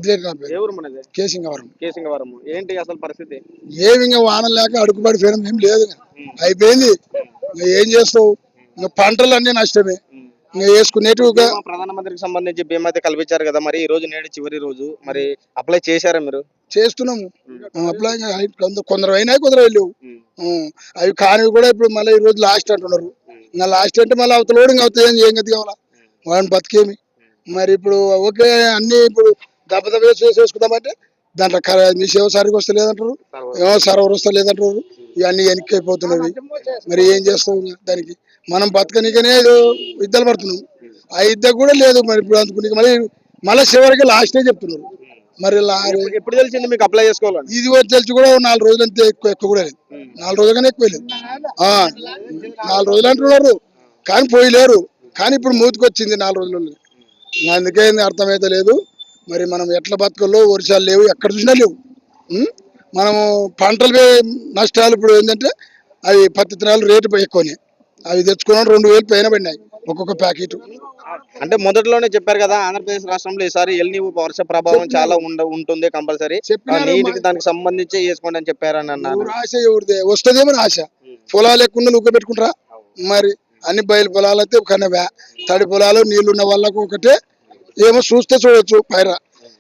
పెద్దిరెడ్డి నా పేరు. ఎవరు మనది? కేసింగవరం. కేసింగవరం. ఏంటి అసలు పరిస్థితి? ఏమి ఇంకా వాన లేక అడుగుబడి ఫేరం ఏం లేదు, అయిపోయింది. ఇంకా ఏం చేస్తావు, ఇంకా పంటలు అన్ని నష్టమే. ఇంకా వేసుకునేటివిగా ప్రధానమంత్రికి సంబంధించి బీమా అయితే కల్పించారు కదా, మరి ఈ రోజు నేడు చివరి రోజు, మరి అప్లై చేశారా మీరు? చేస్తున్నాము. అప్లై కొందరు అయినాయి, కొందరు వెళ్ళవు. అవి కానివి కూడా ఇప్పుడు మళ్ళీ ఈ రోజు లాస్ట్ అంటున్నారు. ఇంకా లాస్ట్ అంటే మళ్ళీ అవతల లోడింగ్ అవుతాయి, ఏం గతి కావాలా వాడిని బతికేమి. మరి ఇప్పుడు ఓకే అన్ని ఇప్పుడు దెబ్బ వేసుకుందామంటే దాంట్లో మీ సేవ సరిగ్గా వస్తే లేదంటారు, ఏమో సర్వర్ వస్తే లేదంటారు. ఇవన్నీ వెనక్కి అయిపోతున్నవి. మరి ఏం చేస్తాం దానికి? మనం బతకనికనే యుద్ధాలు పడుతున్నాం. ఆ యుద్ధం కూడా లేదు. మరి ఇప్పుడు అందుకుని మళ్ళీ చివరికి లాస్టే చెప్తున్నారు. మరి ఎప్పుడు తెలిసింది మీకు అప్లై చేసుకోవాలని? ఇది తెలిసి కూడా 4 రోజులు అంతే, ఎక్కువ కూడా లేదు. 4 రోజులు కానీ ఎక్కువ లేదు. 4 రోజులు అంటున్నారు కానీ పోయలేరు. కానీ ఇప్పుడు మూతికి వచ్చింది 4 రోజులు. అందుకే అర్థమైతే లేదు. మరి మనం ఎట్లా బతకల్లో, వర్షాలు లేవు, ఎక్కడ చూసినా లేవు. మనము పంటలు నష్టాలు ఇప్పుడు ఏంటంటే అవి పత్తి విత్తనాలు రేటు ఎక్కువనే. అవి తెచ్చుకున్నాం 2000 పైన పడినాయి ఒక్కొక్క ప్యాకెట్. అంటే మొదట్లోనే చెప్పారు కదా, ఆంధ్రప్రదేశ్ రాష్ట్రంలో ఈసారి ఎల్నినో వర్ష ప్రభావం చాలా ఉంటుంది కంపల్సరీ, నీటికి దానికి సంబంధించి వేసుకోండి అని చెప్పారని అన్నారు. ఆశ ఎవరిదే వస్తుందేమో ఆశ. పొలాలు ఎక్కువ నువ్వు పెట్టుకుంటారా? మరి అన్ని బయలు పొలాలు అయితే కనవా, తడి పొలాలు నీళ్లున్న వాళ్ళకు ఒకటే ఏమో చూస్తే చూడొచ్చు పైరా.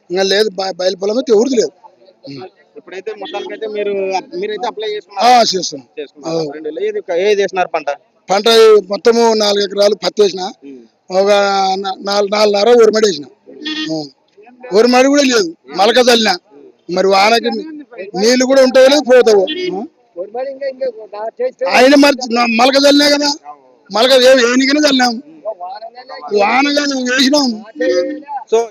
ఇంకా లేదు, బయలు పొలం అయితే ఎవరిది లేదు. ఇప్పుడైతే మొత్తానికైతే మీరైతే అప్లై చేస్తున్నాం. ఏది వేసినారు పంట? పంట మొత్తము 4 ఎకరాలు పత్తి వేసిన, ఒక 4.5 ఉరిమడి వేసిన. ఉరిమడి కూడా లేదు, మలక చల్లిన. మరి వానకి నీళ్లు కూడా ఉంటాయో లేదు, పోతావు. ఆయన మరి మలక చల్లినా కదా, మలక ఏనికనే చల్లినాం. వానగా వేసినాం,